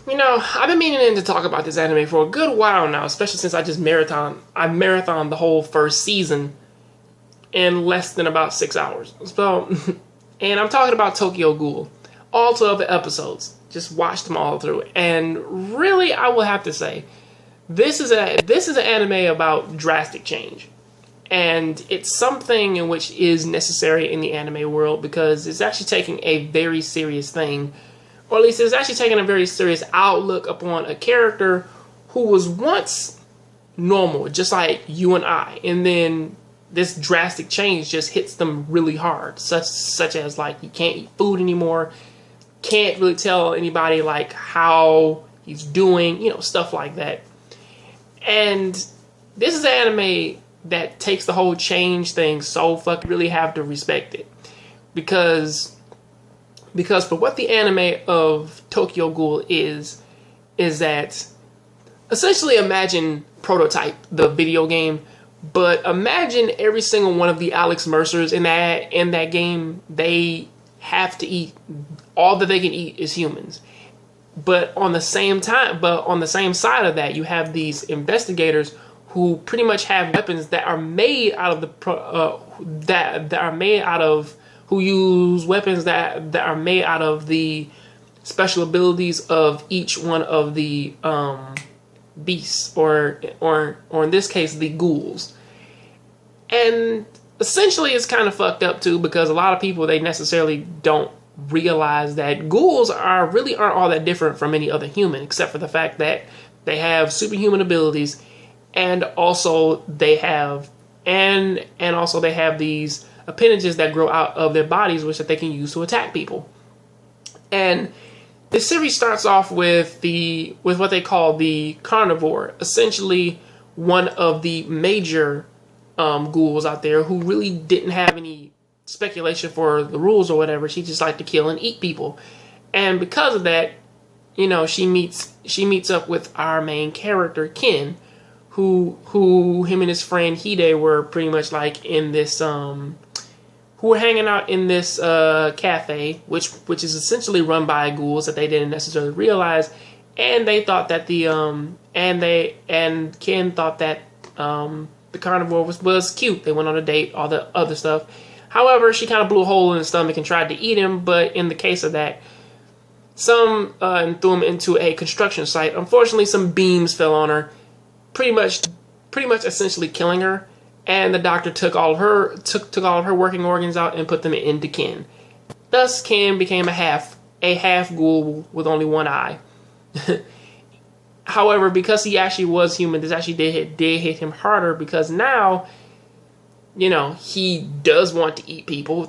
You know, I've been meaning to talk about this anime for a good while now, especially since I marathoned the whole first season in less than about 6 hours. So, and I'm talking about Tokyo Ghoul. All 12 episodes. Just watched them all through. And really, I will have to say, this is an anime about drastic change. And it's something in which is necessary in the anime world because it's actually taking a very serious thing, or at least it's actually taking a very serious outlook upon a character who was once normal, just like you and I, and then this drastic change just hits them really hard, such as like he can't eat food anymore, can't really tell anybody like how he's doing, stuff like that. And this is an anime that takes the whole change thing so fucking really have to respect it. Because for what the anime of Tokyo Ghoul is that essentially imagine Prototype, the video game, but imagine every single one of the Alex Mercers in that game, they have to eat, all that they can eat is humans. But on the same side of that, you have these investigators who pretty much have weapons that are made out of who use weapons that are made out of the special abilities of each one of the beasts, or in this case, the ghouls. And essentially, it's kind of fucked up too, because a lot of people, they necessarily don't realize that ghouls aren't all that different from any other human, except for the fact that they have superhuman abilities, and also they have these appendages that grow out of their bodies, which that they can use to attack people. And this series starts off with what they call the Carnivore, essentially one of the major ghouls out there who really didn't have any speculation for the rules or whatever. She just liked to kill and eat people. And because of that, she meets up with our main character, Ken, who him and his friend Hide were pretty much like in this who were hanging out in this cafe, which is essentially run by ghouls that they didn't necessarily realize. And they thought that Ken thought that the carnivore was cute. They went on a date, all the other stuff. However, she kind of blew a hole in his stomach and tried to eat him, but in the case of that, some threw him into a construction site. Unfortunately, some beams fell on her, pretty much essentially killing her. And the doctor took all of her working organs out and put them into Ken. Thus, Ken became a half ghoul with only one eye. However, because he actually was human, this actually did hit him harder, because now, he does want to eat people.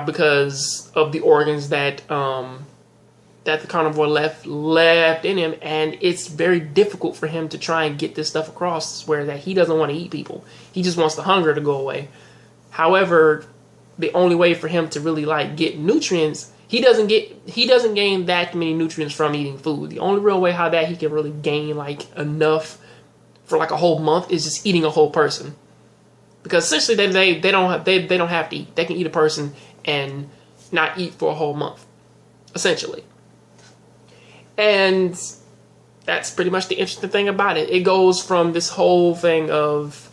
Because of the organs that the carnivore left in him, and it's very difficult for him to try and get this stuff across, where that he doesn't want to eat people. He just wants the hunger to go away. However, the only way for him to really get nutrients, he doesn't gain that many nutrients from eating food. The only real way how that he can really gain enough for a whole month is just eating a whole person. Because essentially they don't have to eat. They can eat a person and not eat for a whole month, essentially. And that's pretty much the interesting thing about it. It goes from this whole thing of,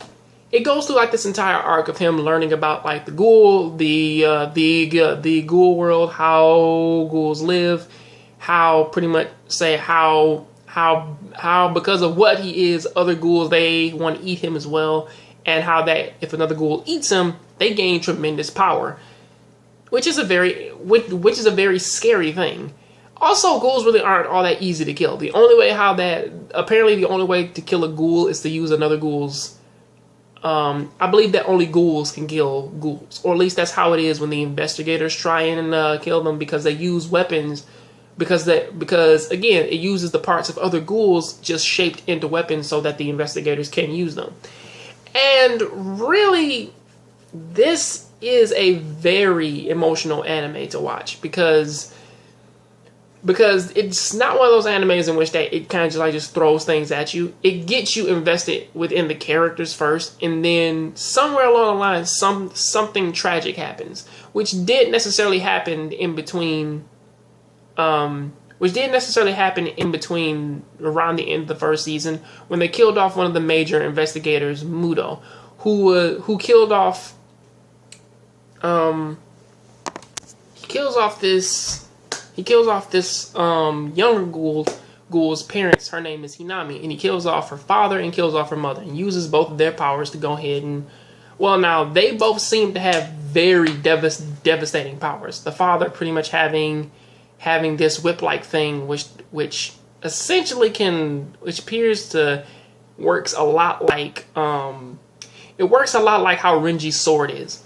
it goes through this entire arc of him learning about the ghoul, the ghoul world, how ghouls live, how pretty much say how because of what he is, other ghouls, they want to eat him as well, and how that if another ghoul eats him, they gain tremendous power, which is a very scary thing. Also, ghouls really aren't all that easy to kill. The only way to kill a ghoul is to use another ghoul's. I believe that only ghouls can kill ghouls, or at least that's how it is when the investigators try and kill them, because they use weapons. Because again, it uses the parts of other ghouls just shaped into weapons so that the investigators can use them. And really, this is a very emotional anime to watch, because it's not one of those animes in which that it kind of just throws things at you. It gets you invested within the characters first, and then somewhere along the line, something tragic happens, which did necessarily happen in between which didn't necessarily happen in between around the end of the first season when they killed off one of the major investigators, Muto, who killed off he kills off this younger ghoul's parents. Her name is Hinami, and he kills off her father and kills off her mother and uses both of their powers to go ahead and, well, now they both seem to have very devastating powers. The father pretty much having this whip-like thing, which essentially which appears to works a lot like how Renji's sword is.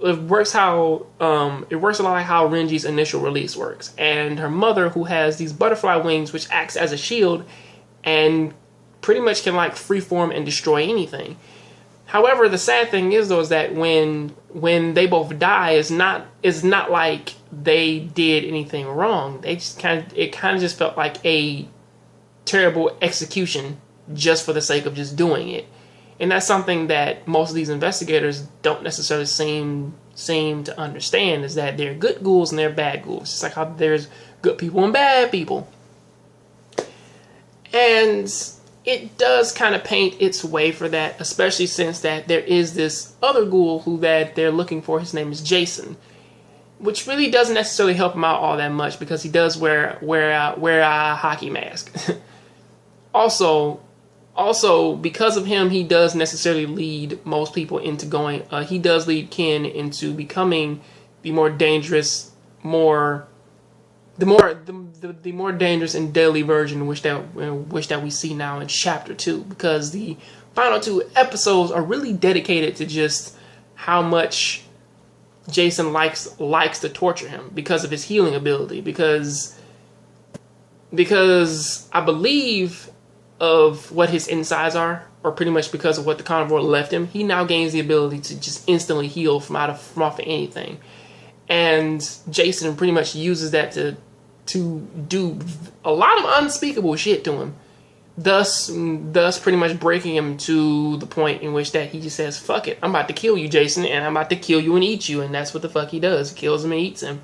It works a lot like how Renji's initial release works. And her mother, who has these butterfly wings, which acts as a shield and pretty much can like freeform and destroy anything. However, the sad thing is though is that when they both die, it's not like they did anything wrong. It kind of just felt like a terrible execution just for the sake of just doing it. And that's something that most of these investigators don't necessarily seem to understand, is that there are good ghouls and there are bad ghouls. Just like how there's good people and bad people. And it does kind of paint its way for that, especially since that there is this other ghoul who that they're looking for. His name is Jason, which really doesn't necessarily help him out all that much because he does wear a hockey mask. Also, because of him, he does necessarily lead most people into going. He does lead Ken into becoming the more dangerous, the more dangerous and deadly version, which that we see now in Chapter 2. Because the final 2 episodes are really dedicated to just how much Jason likes to torture him because of his healing ability. Because I believe of what his insides are, or pretty much because of what the carnivore left him, he now gains the ability to just instantly heal from off of anything. And Jason pretty much uses that to do a lot of unspeakable shit to him, thus pretty much breaking him to the point in which that he just says, fuck it, I'm about to kill you, Jason, and I'm about to kill you and eat you. And that's what the fuck he does. He kills him and eats him.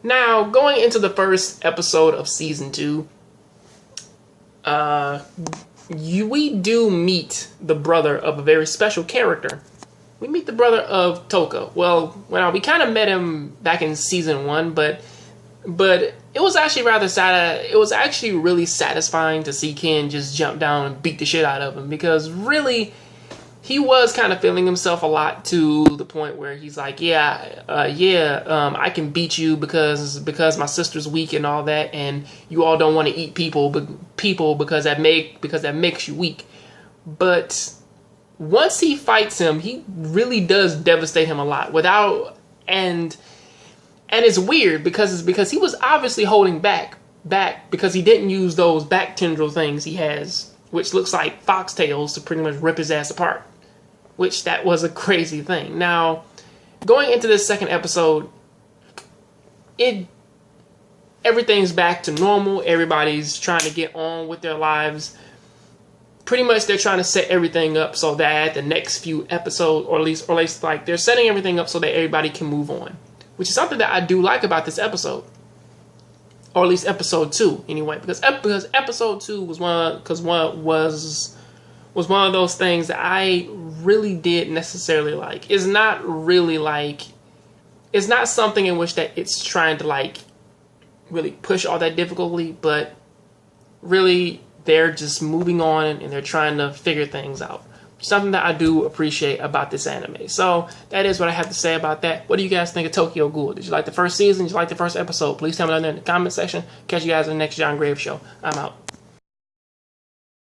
Now, going into the first episode of season 2, we do meet the brother of a very special character. We meet the brother of Toka. Well, we kind of met him back in season 1, but it was actually rather sad. It was actually really satisfying to see Ken just jump down and beat the shit out of him, because really he was kind of feeling himself a lot, to the point where he's like, I can beat you because my sister's weak and all that, and you all don't want to eat people because that makes you weak. But once he fights him, he really does devastate him a lot. And it's weird because he was obviously holding back because he didn't use those back tendril things he has, which looks like foxtails, to pretty much rip his ass apart. Which that was a crazy thing. Now, going into this second episode, everything's back to normal. Everybody's trying to get on with their lives. Pretty much they're trying to set everything up so that the next few episodes, or at least like they're setting everything up so that everybody can move on. Which is something that I do like about this episode. Or at least episode 2 anyway. Because episode 2 was one of those things that I really did necessarily like. It's not something in which that it's trying to like really push all that difficulty, but really they're just moving on and they're trying to figure things out. Something that I do appreciate about this anime. So that is what I have to say about that. What do you guys think of Tokyo Ghoul? Did you like the first season? Did you like the first episode? Please tell me down there in the comment section. Catch you guys in the next John Graves show. I'm out.